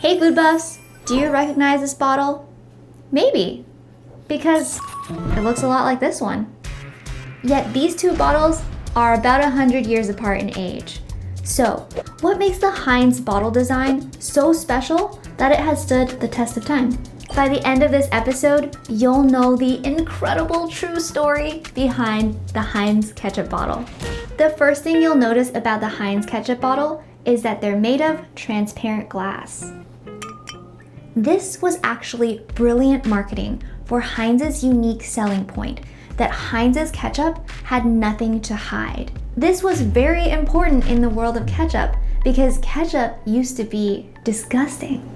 Hey food buffs, do you recognize this bottle? Maybe, because it looks a lot like this one. Yet these two bottles are about 100 years apart in age. So, what makes the Heinz bottle design so special that it has stood the test of time? By the end of this episode, you'll know the incredible true story behind the Heinz Ketchup bottle. The first thing you'll notice about the Heinz Ketchup bottle is that they're made of transparent glass. This was actually brilliant marketing for Heinz's unique selling point, that Heinz's ketchup had nothing to hide. This was very important in the world of ketchup because ketchup used to be disgusting.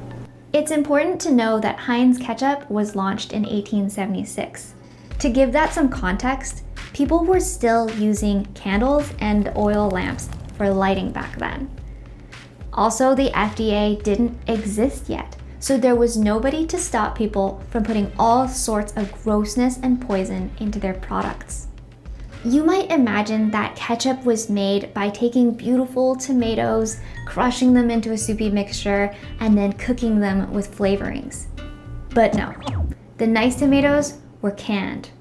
It's important to know that Heinz Ketchup was launched in 1876. To give that some context, people were still using candles and oil lamps for lighting back then. Also, the FDA didn't exist yet, so there was nobody to stop people from putting all sorts of grossness and poison into their products. You might imagine that ketchup was made by taking beautiful tomatoes, crushing them into a soupy mixture, and then cooking them with flavorings. But no, the nice tomatoes were canned.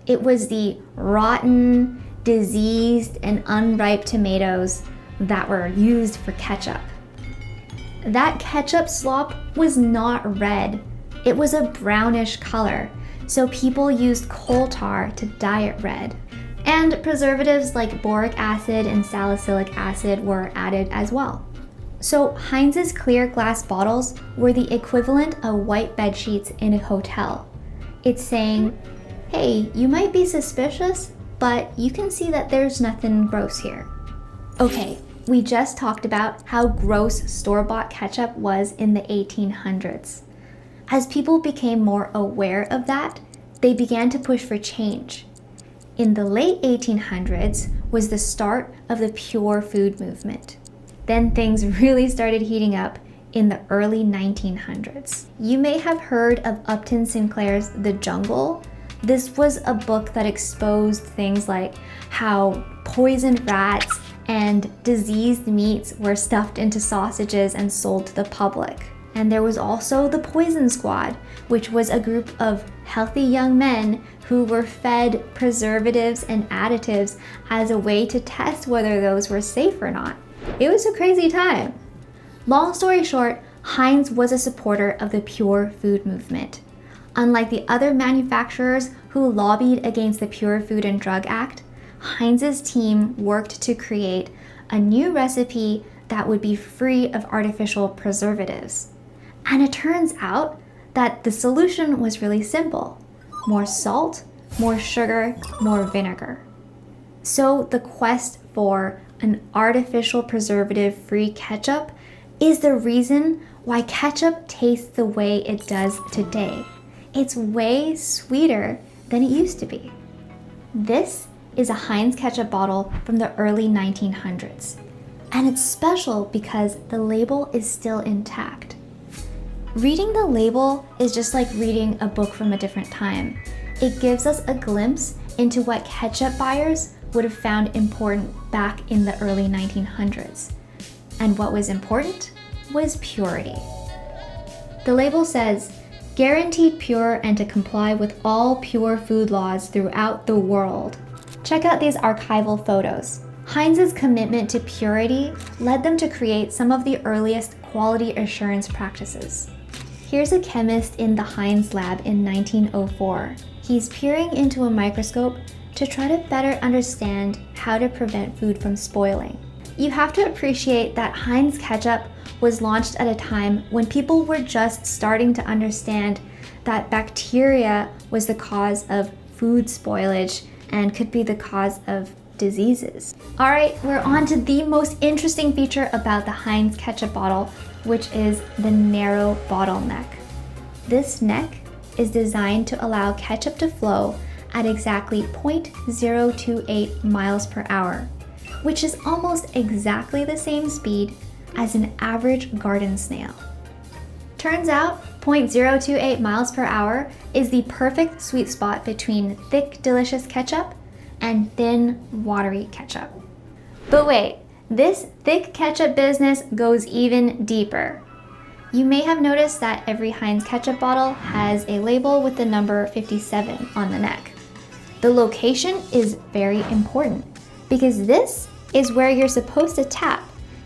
It was the rotten, diseased, and unripe tomatoes that were used for ketchup. That ketchup slop was not red. It was a brownish color, so people used coal tar to dye it red. And preservatives like boric acid and salicylic acid were added as well. So Heinz's clear glass bottles were the equivalent of white bed sheets in a hotel. It's saying, hey, you might be suspicious, but you can see that there's nothing gross here. Okay, we just talked about how gross store-bought ketchup was in the 1800s. As people became more aware of that, they began to push for change. In the late 1800s was the start of the pure food movement. Then things really started heating up in the early 1900s. You may have heard of Upton Sinclair's The Jungle. This was a book that exposed things like how poisoned rats and diseased meats were stuffed into sausages and sold to the public. And there was also the Poison Squad, which was a group of healthy young men who were fed preservatives and additives as a way to test whether those were safe or not. It was a crazy time. Long story short, Heinz was a supporter of the pure food movement. Unlike the other manufacturers who lobbied against the Pure Food and Drug Act, Heinz's team worked to create a new recipe that would be free of artificial preservatives. And it turns out that the solution was really simple. More salt, more sugar, more vinegar. So the quest for an artificial preservative-free ketchup is the reason why ketchup tastes the way it does today. It's way sweeter than it used to be. This is a Heinz ketchup bottle from the early 1900s. And it's special because the label is still intact. Reading the label is just like reading a book from a different time. It gives us a glimpse into what ketchup buyers would have found important back in the early 1900s. And what was important was purity. The label says, guaranteed pure and to comply with all pure food laws throughout the world. Check out these archival photos. Heinz's commitment to purity led them to create some of the earliest quality assurance practices. Here's a chemist in the Heinz lab in 1904. He's peering into a microscope to try to better understand how to prevent food from spoiling. You have to appreciate that Heinz ketchup was launched at a time when people were just starting to understand that bacteria was the cause of food spoilage and could be the cause of diseases. All right, we're on to the most interesting feature about the Heinz ketchup bottle, which is the narrow bottleneck. This neck is designed to allow ketchup to flow at exactly 0.028 miles per hour, which is almost exactly the same speed as an average garden snail. Turns out 0.028 miles per hour is the perfect sweet spot between thick, delicious ketchup and thin, watery ketchup. But wait, this thick ketchup business goes even deeper. You may have noticed that every Heinz ketchup bottle has a label with the number 57 on the neck. The location is very important because this is where you're supposed to tap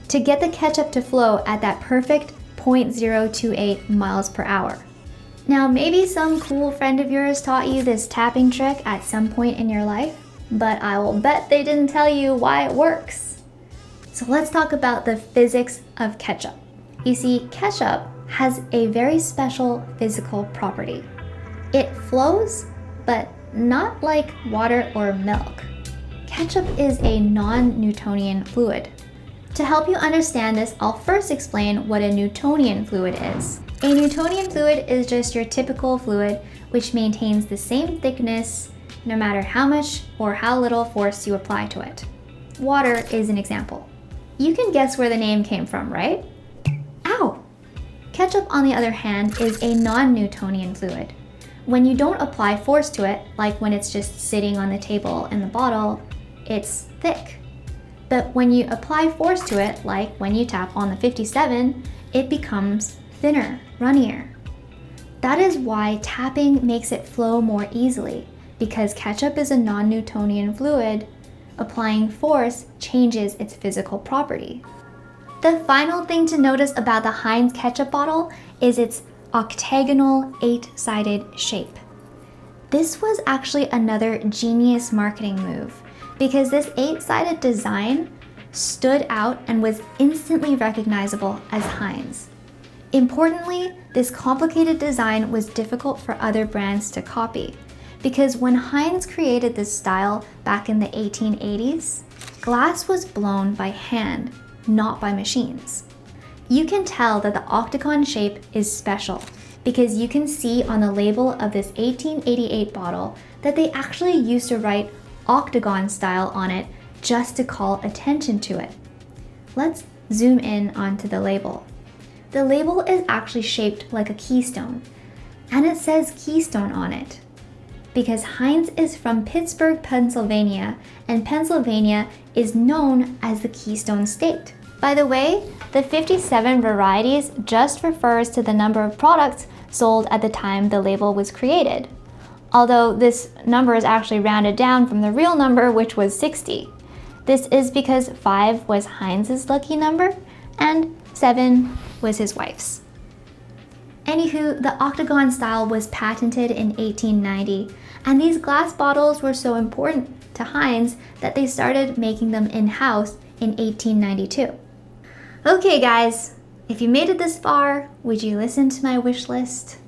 to get the ketchup to flow at that perfect 0.028 miles per hour. Now, maybe some cool friend of yours taught you this tapping trick at some point in your life, but I will bet they didn't tell you why it works. So let's talk about the physics of ketchup. You see, ketchup has a very special physical property. It flows, but not like water or milk. Ketchup is a non-Newtonian fluid. To help you understand this, I'll first explain what a Newtonian fluid is. A Newtonian fluid is just your typical fluid which maintains the same thickness no matter how much or how little force you apply to it. Water is an example. You can guess where the name came from, right? Ow! Ketchup, on the other hand, is a non-Newtonian fluid. When you don't apply force to it, like when it's just sitting on the table in the bottle, it's thick. But when you apply force to it, like when you tap on the 57, it becomes thinner, runnier. That is why tapping makes it flow more easily, because ketchup is a non-Newtonian fluid. Applying force changes its physical property. The final thing to notice about the Heinz ketchup bottle is its octagonal 8-sided shape. This was actually another genius marketing move because this 8-sided design stood out and was instantly recognizable as Heinz. Importantly, this complicated design was difficult for other brands to copy because when Heinz created this style back in the 1880s, glass was blown by hand, not by machines. You can tell that the octagon shape is special because you can see on the label of this 1888 bottle that they actually used to write Octagon style on it just to call attention to it. Let's zoom in onto the label. The label is actually shaped like a keystone, and it says Keystone on it because Heinz is from Pittsburgh, Pennsylvania, and Pennsylvania is known as the Keystone State. By the way, the 57 varieties just refers to the number of products sold at the time the label was created, although this number is actually rounded down from the real number, which was 60. This is because 5 was Heinz's lucky number and 7 was his wife's. Anywho, the Octagon style was patented in 1890, and these glass bottles were so important to Heinz that they started making them in-house in 1892. Okay guys, if you made it this far, would you listen to my wish list?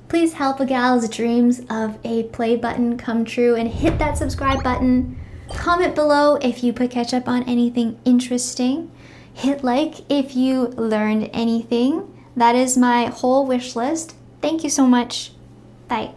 Please help a gal's dreams of a play button come true and hit that subscribe button. Comment below if you put ketchup on anything interesting. Hit like if you learned anything. That is my whole wish list. Thank you so much. Bye.